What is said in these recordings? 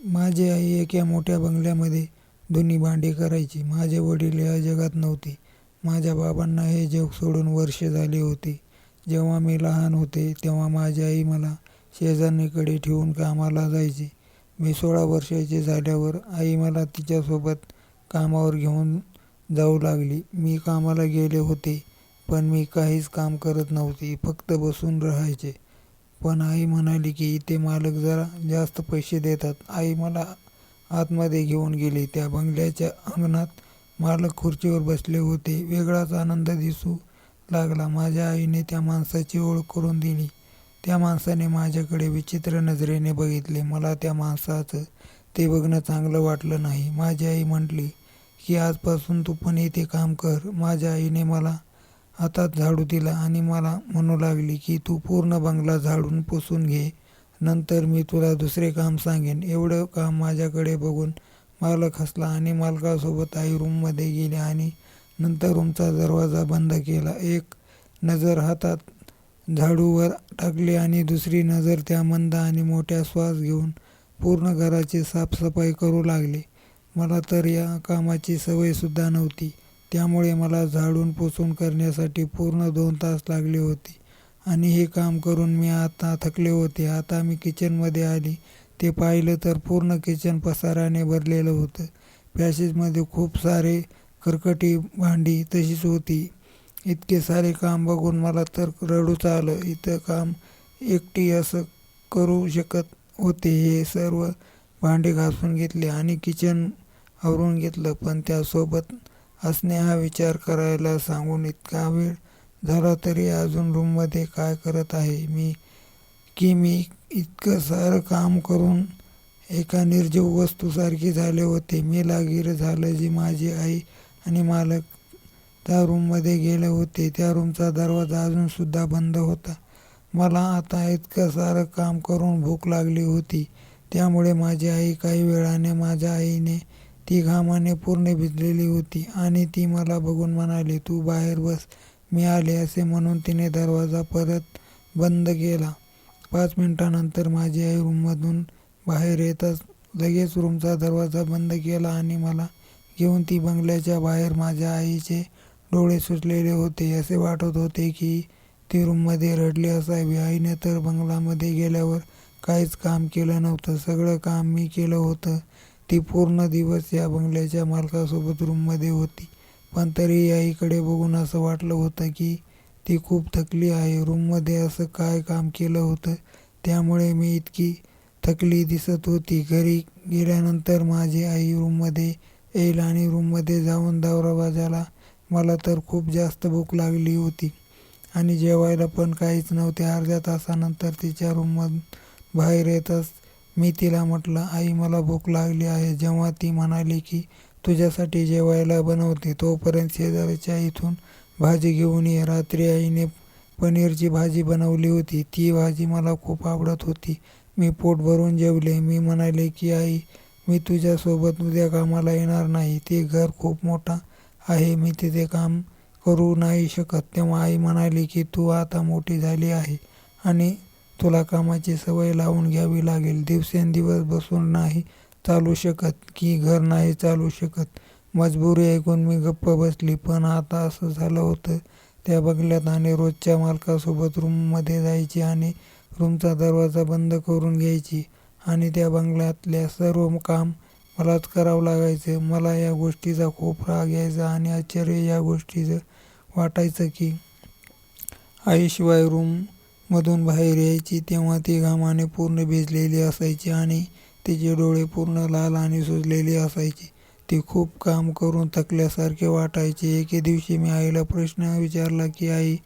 माझी आई एका मोठ्या बंगल्यामध्ये धुणी भांडी करायची. माझे वडील या जगात नव्हते. माझ्या बाबांना हे जग सोडून वर्ष झाले होते. जेव्हा मी लहान होते तेव्हा माझी आई मला शेजारणीकडे ठेवून कामाला जायची. मी 16 वर्षाची झाल्यावर आई मला तिच्यासोबत कामावर घेऊन जाऊ लागली. मी कामाला गेले होते पण मी काहीच काम करत नव्हते, फक्त बसून राहायचे. पण आई म्हणाली की इथे मालक जरा जास्त पैसे देतात. आई मला आतमध्ये घेऊन गेली. त्या बंगल्याच्या अंगणात मालक खुर्चीवर बसले होते. वेगळाच आनंद दिसू लागला. माझ्या आईने त्या माणसाची ओळख करून दिली. त्या माणसाने माझ्याकडे विचित्र नजरेने बघितले. मला त्या माणसाचं ते बघणं चांगलं वाटलं नाही. माझी आई म्हटली की आजपासून तू पण इथे काम कर. माझ्या आईने मला हातात झाडू दिला आणि मला म्हणू लागली की तू पूर्ण बंगला झाडून पुसून घे, नंतर मी तुला दुसरे काम सांगेन. एवढं काम माझ्याकडे बघून मालक हसला आणि मालकासोबत आई रूममध्ये गेली आणि नंतर रूमचा दरवाजा बंद केला. एक नजर हातात झाडूवर टाकली आणि दुसरी नजर त्या मंद आणि मोठ्या श्वास घेऊन पूर्ण घराची साफसफाई करू लागले. मला तर या कामाची सवयसुद्धा नव्हती, त्यामुळे मला झाडून पुसून करण्यासाठी पूर्ण 2 तास लागले होते आणि हे काम करून मी आता थकले होते. आता मी किचनमध्ये आली. ते पाहिलं तर पूर्ण किचन पसाराने भरलेलं होतं. पॅसेजमध्ये खूप सारे खरकटी भांडी तशीच होती. इतके सारे काम बघून मला तर रडूच आलं. इथं काम एकटी असं करू शकत होते. हे सर्व भांडे घासून घेतले आणि किचन आवरून घेतलं, पण त्यासोबत हसणे हा विचार करायला सांगून इतका वेळ झाला तरी अजून रूममध्ये काय करत आहे मी इतकं सारं काम करून एका निर्जीव वस्तूसारखी झाले होते. मी लागीर झालं जी माझी आई आणि मालक त्या रूममध्ये गेले होते. त्या रूमचा दरवाजा अजूनसुद्धा बंद होता. मला आता इतकं सारं काम करून भूक लागली होती. त्यामुळे माझी आई काही वेळाने माझ्या आईने ती घामाने पूर्ण भिजलेली होती आणि ती मला बघून म्हणाली, तू बाहेर बस, मी आले. असे म्हणून तिने दरवाजा परत बंद केला. 5 मिनिटांनंतर माझी आई रूममधून बाहेर येताच लगेच रूमचा दरवाजा बंद केला आणि मला घेऊन ती बंगल्याच्या बाहेर. माझ्या आईचे डोळे सुजलेले होते. असे वाटत होते की ती रूममध्ये रडली असावी. आईने तर बंगल्यामध्ये गेल्यावर काहीच काम केलं नव्हतं. सगळं काम मी केलं होतं. ती पूर्ण दिवस या बंगल्याच्या मालकासोबत रूममध्ये होती, पण तरीही आईकडे बघून असं वाटलं होतं की ती खूप थकली आहे. रूममध्ये असं काय काम केलं होतं त्यामुळे मी इतकी थकली दिसत होती. घरी गेल्यानंतर माझी आई रूममध्ये येईल आणि रूममध्ये जाऊन दरवाजाला. मला तर खूप जास्त भूक लागली होती आणि जेवायला पण काहीच नव्हते. अर्ध्या तासानंतर तिच्या रूममधून बाहेर येताच मी तिला म्हटलं, आई मला भूक लागली आहे. जेव्हा ती म्हणाली की तुझ्यासाठी जेवायला बनवते, तोपर्यंत शेजारच्या इथून भाजी घेऊन ये. रात्री आईने पनीरची भाजी बनवली होती. ती भाजी मला खूप आवडत होती. मी पोट भरून जेवले. मी म्हणाले की आई, मी तुझ्यासोबत उद्या कामाला येणार नाही. ते घर खूप मोठं आहे, मी तिथे काम करू नाही शकत. तेव्हा आई म्हणाली की तू आता मोठी झाली आहे आणि तुला कामाची सवय लावून घ्यावी लागेल. दिवसेंदिवस बसून नाही चालू शकत की घर नाही चालू शकत. मजबुरी ऐकून मी गप्प बसली. पण आता असं झालं होतं, त्या बंगल्यात आणि रोजच्या मालकासोबत रूममध्ये जायची आणि रूमचा दरवाजा बंद करून घ्यायची आणि त्या बंगल्यातल्या सर्व काम मलाच करावं लागायचं. मला या गोष्टीचा खूप राग यायचा आणि आश्चर्य या गोष्टीचं वाटायचं की आईशिवाय रूममधून बाहेर यायची तेव्हा ती घामाने पूर्ण भिजलेली असायची आणि तिचे डोळे पूर्ण लाल आणि सुजलेले असायचे. ती खूप काम करून थकल्यासारखे वाटायचे. एके दिवशी मी आईला प्रश्न विचारला की आई,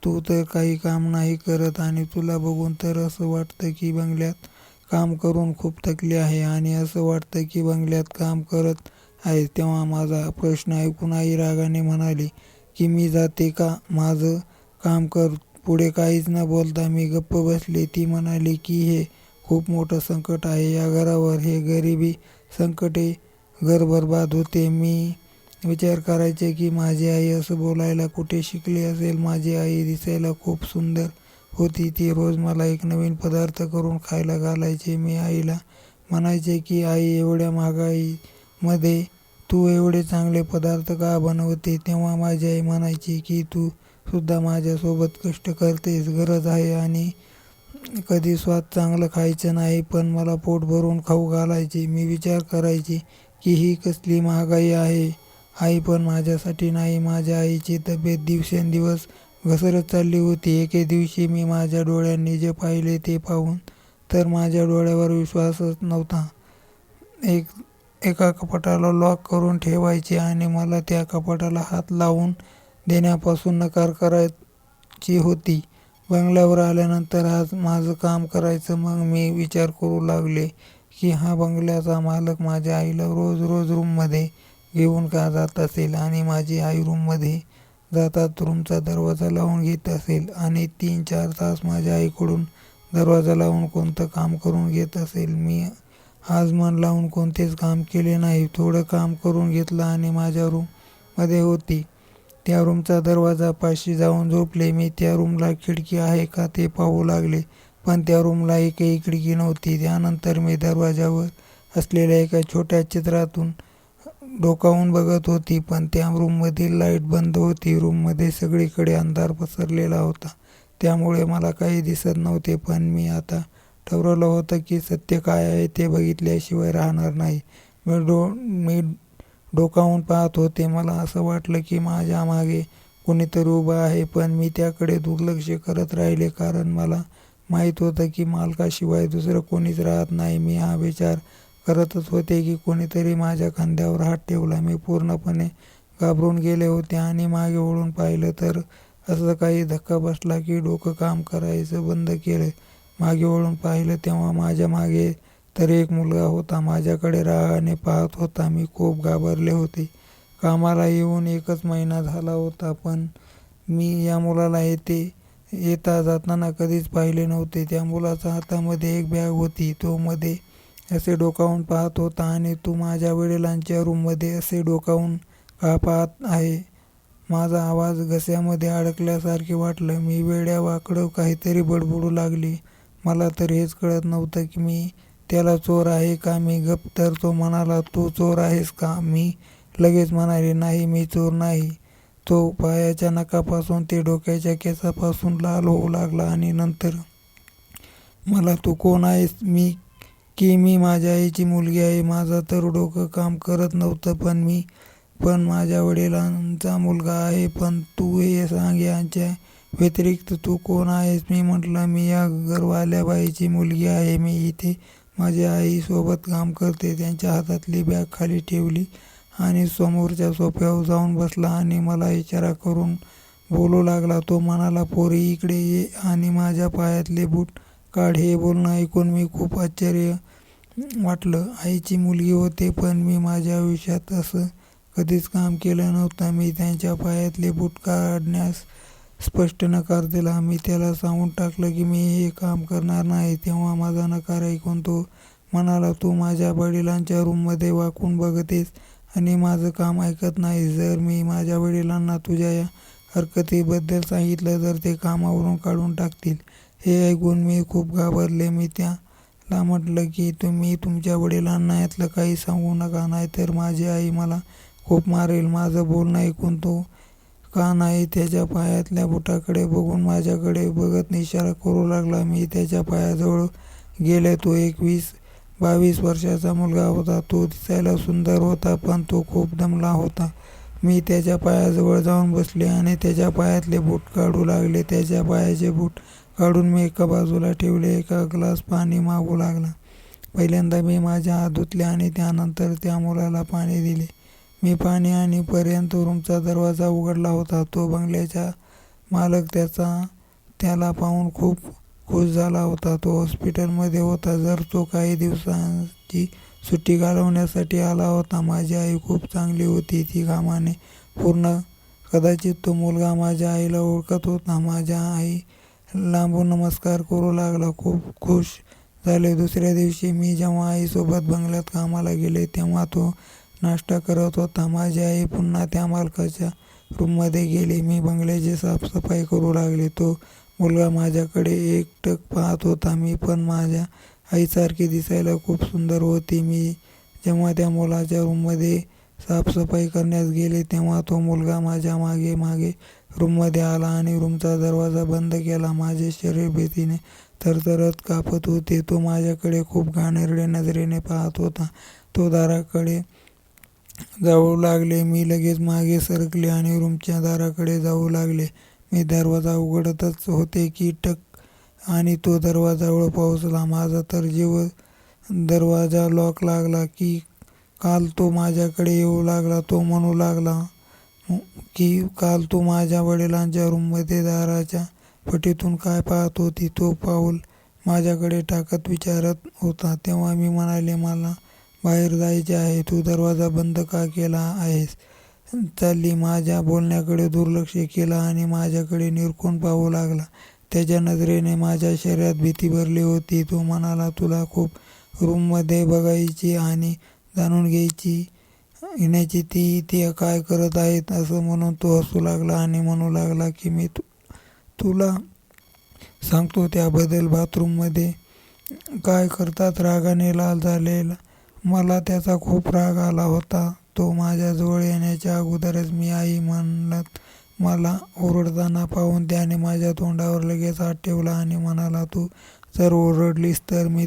तू तर काही काम नाही करत आणि तुला बघून तर असं वाटतं की बंगल्यात काम करून खूप थकली आहे आणि असं वाटतं की बंगल्यात काम करत आहेस. तेव्हा माझा प्रश्न ऐकून आई रागाने म्हणाली की मी जाते का, माझं काम कर. पुढे काहीच न बोलता मी गप्प बसले. ती म्हणाली की हे खूप मोठं संकट आहे या घरावर. हे गरिबी संकटे घर बरबाद होते. मी विचार करायचे की माझी आई असं बोलायला कुठे शिकली असेल. माझी आई दिसायला खूप सुंदर होती. ती रोज मला एक नवीन पदार्थ करून खायला घालायची. मी आईला म्हणायचे की आई, एवढ्या महागाईमध्ये तू एवढे चांगले पदार्थ का बनवते? तेव्हा माझी आई म्हणायची की तू सुद्धा माझ्यासोबत कष्ट करतेस, गरज आहे आणि कधी स्वाद चांगलं खायचं नाही, पण मला पोट भरून खाऊ घालायचे. मी विचार करायची की ही कसली महागाई आहे. आई पण माझ्यासाठी नाही. माझ्या आईची तब्येत दिवसेंदिवस घसरत चालली होती. एके दिवशी मी माझ्या डोळ्यांनी जे पाहिले ते पाहून तर माझ्या डोळ्यावर विश्वासच नव्हता. एका कपाटाला लॉक करून ठेवायचे आणि मला त्या कपाटाला हात लावून देण्यापासून नकार करायची होती. बंगल्यावर आल्यानंतर आज माझं काम करायचं. मग मी विचार करू लागले की हा बंगल्याचा मालक माझ्या आईला रोज रोज रूममध्ये घेऊन का जात असेल आणि माझी आई रूममध्ये जातात रूमचा दरवाजा लावून घेत असेल आणि 3-4 तास माझ्या आईकडून दरवाजा लावून कोणतं काम करून घेत असेल. मी आज मन लावून कोणतेच काम केले नाही. थोडं काम करून घेतलं आणि माझ्या रूममध्ये होती त्या रूमचा दरवाजापाशी जाऊन झोपले. मी त्या रूमला खिडकी आहे का ते पाहू लागले, पण त्या रूमला एकही खिडकी नव्हती. त्यानंतर मी दरवाजावर असलेल्या एका छोट्या चित्रातून डोकावून बघत होती, पण त्या रूममधील लाईट बंद होती. रूममध्ये सगळीकडे अंधार पसरलेला होता, त्यामुळे मला काही दिसत नव्हते. पण मी आता ठरवलं होतं की सत्य काय आहे ते बघितल्याशिवाय राहणार नाही. मी डोकावून पाहत होते. मला असं वाटलं की माझ्या मागे कोणीतरी उभं आहे, पण मी त्याकडे दुर्लक्ष करत राहिले, कारण मला माहीत होतं की मालकाशिवाय दुसरं कोणीच राहत नाही. मी हा विचार करतच होते की कोणीतरी माझ्या खांद्यावर हात ठेवला. मी पूर्णपणे घाबरून गेले होते आणि मागे वळून पाहिलं तर असं काही धक्का बसला की डोकं काम करायचं बंद केलं. मागे वळून पाहिलं तेव्हा माझ्या मागे तर एक मुलगा होता, माझ्याकडे रागाने पाहत होता. मी खूप घाबरले होते. कामाला येऊन 1च महिना झाला होता, पण मी या मुलाला येता जाताना कधीच पाहिले नव्हते. त्या मुलाच्या हातामध्ये एक बॅग होती. तो मध्ये असे डोकावून पाहत होता. आणि तू माझ्या वडिलांच्या रूममध्ये असे डोकावून का पाहत आहे? माझा आवाज घशामध्ये अडकल्यासारखे वाटलं. मी वेड्यावाकडं काहीतरी बडबडू लागले. मला तर हेच कळत नव्हतं की मी त्याला चोर आहे का? मी गप्प. तर तो म्हणाला, तू चोर आहेस का? मी लगेच म्हणाले, नाही, मी चोर नाही. तो पायाच्या नखापासून ते डोक्याच्या केसापासून लाल होऊ लागला आणि नंतर मला, तू कोण आहेस? मी माझ्या आईची मुलगी आहे. माझं तर डोकं काम करत नव्हतं. पण माझ्या वडिलांचा मुलगा आहे. पण तू हे सांग, यांच्या व्यतिरिक्त तू कोण आहेस? मी म्हटलं, मी या घरवाल्या बाईची मुलगी आहे. मी इथे माझ्या आईसोबत काम करते. त्यांच्या हातातली बॅग खाली ठेवली आणि समोरच्या सोफ्यावर जाऊन बसला आणि मला इशारा करून बोलू लागला. तो म्हणाला, पोरी, इकडे ये आणि माझ्या पायातले बूट काढ. हे बोलणं ऐकून मी खूप आश्चर्य वाटलं. आईची मुलगी होते, पण मी माझ्या आयुष्यात असं कधीच काम केलं नव्हतं. मी त्यांच्या पायातले बूट काढण्यास स्पष्ट नकार दिला. मी त्याला सांगून टाकलं की मी हे काम करणार नाही. तेव्हा माझा नकार ऐकून तो म्हणाला, तू माझ्या वडिलांच्या रूममध्ये वाकून बघतेस आणि माझं काम ऐकत नाही. जर मी माझ्या वडिलांना तुझ्या या हरकतीबद्दल सांगितलं तर ते कामावरून काढून टाकतील. हे ऐकून मी खूप घाबरले. मी त्याला म्हटलं की तुम्ही तुमच्या वडिलांना यातलं काही सांगू नका, नाहीतर माझी आई मला खूप मारेल. माझं बोलणं ऐकून तो का नाही त्याच्या पायातल्या बुटाकडे बघून माझ्याकडे बघत इशारा करू लागला. मी त्याच्या पायाजवळ गेले. तो 21-22 वर्षाचा मुलगा होता. तो दिसायला सुंदर होता, पण तो खूप दमला होता. मी त्याच्या पायाजवळ जाऊन बसले आणि त्याच्या पायातले बूट काढू लागले. त्याच्या पायाचे बूट काढून मी एका बाजूला ठेवले. एका ग्लास पाणी मागू लागला. पहिल्यांदा मी माझे हात धुतले आणि त्यानंतर त्या मुलाला पाणी दिले. मी पाणी आणीपर्यंत रूमचा दरवाजा उघडला होता. तो बंगल्याचा मालक त्याला पाहून खूप खुश झाला होता. तो हॉस्पिटलमध्ये होता, तर तो काही दिवसांची सुट्टी घालवण्यासाठी आला होता. माझी आई खूप चांगली होती. ती कामाने पूर्ण. कदाचित तो मुलगा माझ्या आईला ओळखत होता. माझ्या आई लांबून नमस्कार करू लागला. खूप खुश झाले. दुसऱ्या दिवशी मी जेव्हा आईसोबत बंगल्यात कामाला गेले तेव्हा तो नाश्ता करत होता. माझी आई पुन्हा त्या मालकाच्या रूममध्ये गेली. मी बंगल्याची साफसफाई करू लागले. तो मुलगा माझ्याकडे एकटक पाहत होता. मी पण माझ्या आईसारखी दिसायला खूप सुंदर होती. मी जेव्हा त्या मुलाच्या रूममध्ये साफसफाई करण्यास गेले तेव्हा तो मुलगा माझ्या मागे मागे रूममध्ये आला आणि रूमचा दरवाजा बंद केला. माझे शरीर भीतीने थरथरत कापत होते. तो माझ्याकडे खूप घाणेरड्या नजरेने पाहत होता. तो दाराकडे जाऊ लागले. मी लगेच मागे सरकले आणि रूमच्या दाराकडे जाऊ लागले. मी दरवाजा उघडतच होते की टक आणि तो दरवाजाजवळ पोहोचला. माझा तर जीव दरवाजा लॉक लागला की काल तो माझ्याकडे येऊ लागला. तो म्हणू लागला की काल तू माझ्या वडिलांच्या रूममध्ये दाराच्या फटीतून काय पाहत होती. तो पाऊल माझ्याकडे टाकत विचारत होता. तेव्हा मी म्हणाले, मला बाहेर जायचे आहे. तू दरवाजा बंद का केला आहेस? चालली. माझ्या बोलण्याकडे दुर्लक्ष केलं आणि माझ्याकडे निरखून पाहू लागला. त्याच्या नजरेने माझ्या शरीरात भीती भरली होती. तो म्हणाला, तुला खूप रूममध्ये बघायची आणि जाणून घेण्याची ते काय करत आहेत. असं म्हणून तो हसू लागला आणि म्हणू लागला की मी तुला सांगतो त्याबद्दल. बाथरूममध्ये काय करतात? रागाने लाल झालेला मला त्याचा खूप राग आला होता. तो माझ्याजवळ येण्याच्या अगोदरच मी आई म्हणत मला ओरडताना पाहून त्याने माझ्या तोंडावर लगेच हात ठेवला आणि म्हणाला, तू जर ओरडलीस तर मी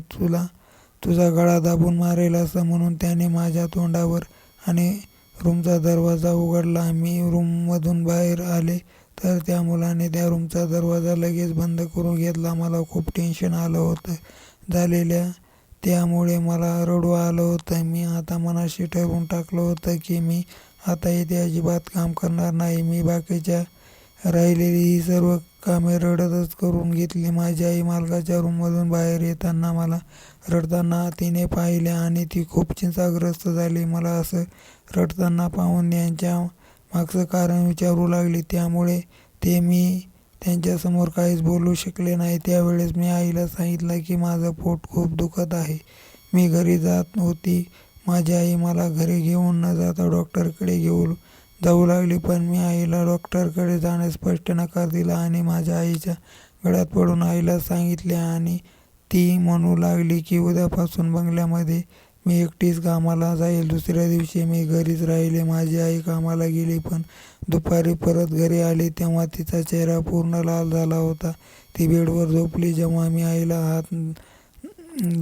तुझा गळा दाबून मारेल. असं म्हणून त्याने माझ्या तोंडावर आणि रूमचा दरवाजा उघडला. मी रूममधून बाहेर आले तर त्या मुलाने त्या रूमचा दरवाजा लगेच बंद करून घेतला. मला खूप टेन्शन आलं होतं झालेल्या. त्यामुळे मला रडू आलं होतं. मी आता मनाशी ठरवून टाकलं होतं की मी आता इथे अजिबात काम करणार नाही. मी बाकीच्या राहिलेली ही सर्व कामे रडतच करून घेतली. माझी आई मालकाच्या रूममधून बाहेर येताना मला रडताना तिने पाहिले आणि ती खूप चिंताग्रस्त झाली. मला असं रडताना पाहून यांच्या मागचं कारण विचारू लागली. त्यामुळे मी त्यांच्यासमोर काहीच बोलू शकले नाही. त्यावेळेस मी आईला सांगितलं की माझं पोट खूप दुखत आहे. मी घरी जात होती. माझी आई मला घरी घेऊन न जाता डॉक्टरकडे जाऊ लागली. पण मी आईला डॉक्टरकडे जाण्यास स्पष्ट नकार दिला आणि माझ्या आईच्या गळ्यात पडून आईला सांगितले आणि ती म्हणू लागली की उद्यापासून बंगल्यामध्ये मी एकटीच कामाला जाईल. दुसऱ्या दिवशी मी घरीच राहिले. माझी आई कामाला गेली पण दुपारी परत घरी आली तेव्हा तिचा चेहरा पूर्ण लाल झाला होता. ती बेडवर झोपली. जेव्हा मी आईला हात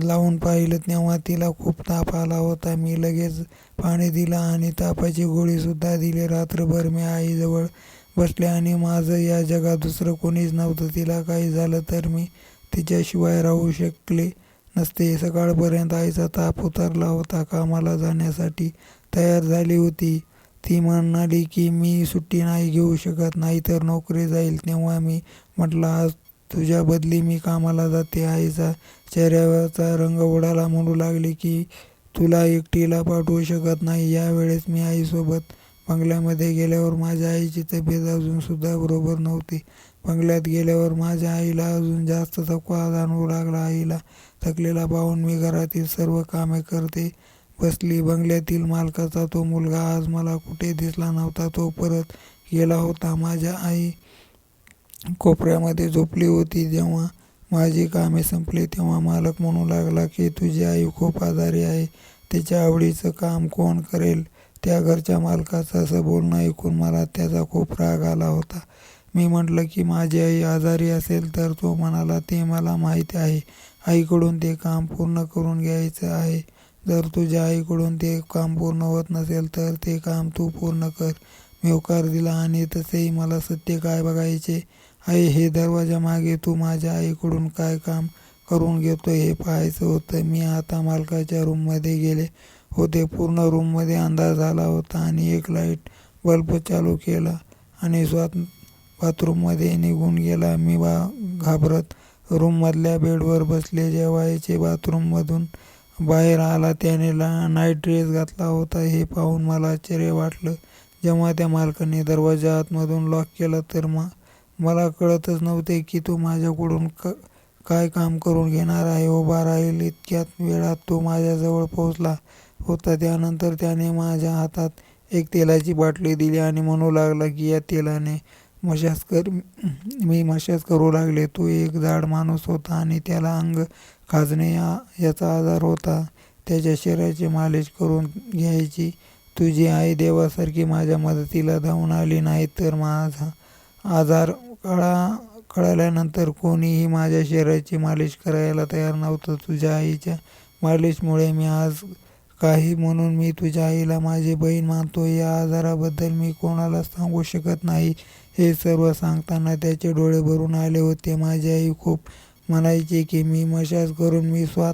लावून पाहिलं तेव्हा तिला खूप ताप आला होता. मी लगेच पाणी दिलं आणि तापाची गोळीसुद्धा दिली. रात्रभर मी आईजवळ बसले आणि माझं या जगात दुसरं कोणीच नव्हतं. तिला काही झालं तर मी तिच्याशिवाय राहू शकले नसते. सकाळपर्यंत आईचा ताप उतरला होता. कामाला जाण्यासाठी तयार झाली होती. ती म्हणाली की मी सुट्टी नाही घेऊ शकत, नाहीतर नोकरी जाईल. तेव्हा मी म्हटलं, आज तुझ्या बदली मी कामाला जाते. आईचा चेहऱ्यावरचा रंग उडाला. म्हणू लागली की तुला एकटीला पाठवू शकत नाही. यावेळेस मी आईसोबत बंगल्यामध्ये गेल्यावर माझ्या आईची तब्येत अजूनसुद्धा बरोबर नव्हती. बंगल्यात गेल्यावर माझ्या आईला अजून जास्त थकवा जाणवू लागला. आईला थकलेला पाहून मी घरातील सर्व कामे करते बसली. बंगल्यातील मालकाचा तो मुलगा आज मला कुठे दिसला नव्हता. तो परत गेला होता. माझ्या आई कोपऱ्यामध्ये झोपली होती. जेव्हा माझी कामे संपली तेव्हा मालक म्हणू लागला की तुझी आई खूप आजारी आहे. तिच्या आवडीचं काम कोण करेल? त्या घरच्या मालकाचं असं बोलणं ऐकून मला त्याचा खूप राग आला होता. मी म्हटलं की माझी आई आजारी असेल तर? तो म्हणाला, ते मला माहीत आहे. आईकडून ते काम पूर्ण करून घ्यायचं आहे. जर तुझ्या आईकडून ते काम पूर्ण होत नसेल तर ते काम तू पूर्ण कर. मी होकार दिला आणि तसेही मला सत्य काय बघायचे आहे. हे दरवाजा मागे तू माझ्या आईकडून काय काम करून घेतोय हे पाहायचं होतं. मी आता मालकाच्या रूममध्ये गेले होते. पूर्ण रूममध्ये अंधार झाला होता आणि एक लाईट बल्ब चालू केला आणि बाथरूममध्ये निघून गेला. मी घाबरत रूममधल्या बेडवर बसले. जेव्हा बाथरूममधून बाहेर आला त्याने नाईट ड्रेस घातला होता. हे पाहून मला आश्चर्य वाटलं. जेव्हा त्या मालकाने दरवाजा आतमधून लॉक केला तर मला कळतच नव्हते की तो माझ्याकडून काय काम करून घेणार आहे. उभा राहील इतक्यात वेळात तो माझ्याजवळ पोहोचला होता. त्यानंतर त्याने माझ्या हातात एक तेलाची बाटली दिली आणि म्हणू लागला की या तेलाने मसाज कर. मी मसाज करू लागले. तो एक जाड माणूस होता आणि त्याला अंग खाजणे याचा आजार होता. त्याच्या शरीराची मालिश करून घ्यायची. तुझी आई देवासारखी माझ्या मदतीला धावून आली नाही तर माझा आजार कळल्यानंतर कोणीही माझ्या शरीराची मालिश करायला तयार नव्हतं. तुझ्या आईच्या मालिशमुळे मी आज काही म्हणून मी तुझ्या आईला माझी बहीण मानतो. या आजाराबद्दल मी कोणालाच सांगू शकत नाही. हे सर्व सांगताना त्याचे डोळे भरून आले होते. माझी आई खूप म्हणायची की मी मशाज करून मी स्वात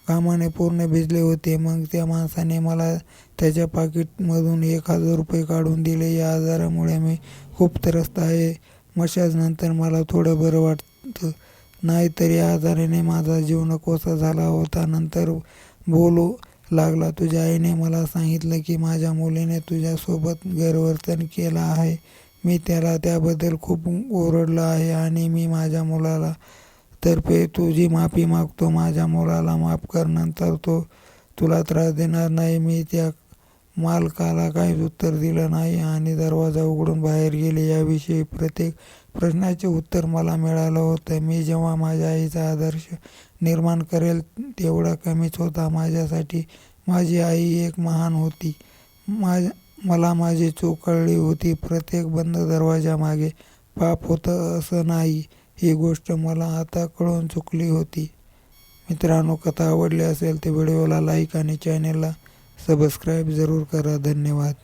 कामाने पूर्ण भिजले होते. मग त्या माणसाने मला त्याच्या पाकिटमधून 1000 रुपये काढून दिले. या आजारामुळे मी खूप त्रस्त आहे. मशाजनंतर मला थोडं बरं वाटतं. नाहीतर या आजाराने माझा जीव नकोसा झाला होता. नंतर बोलू लागला. तुझ्या आईने मला सांगितलं की माझ्या मुलीने तुझ्यासोबत गैरवर्तन केलं आहे. मी त्याला त्याबद्दल खूप ओरडलं आहे आणि मी माझ्या मुलाला तर्फे तुझी माफी मागतो. माझ्या मुलाला माफ कर. नंतर तो तुला त्रास देणार नाही. मी त्या मालकाला काहीच उत्तर दिलं नाही आणि दरवाजा उघडून बाहेर गेले. याविषयी प्रत्येक प्रश्नाचे उत्तर मला मिळालं होतं. मी जेव्हा माझ्या आईचा आदर्श निर्माण करेल तेवढा कमीच होता. माझ्यासाठी माझी आई एक महान होती. मला माझी चूक कळली होती. प्रत्येक बंद दरवाजामागे पाप होतं असं नाही, ही गोष्ट मला आता कळून चुकली होती. मित्रांनो, कथा आवडली असेल तर व्हिडिओला लाईक आणि चॅनेलला सबस्क्राईब जरूर करा. धन्यवाद.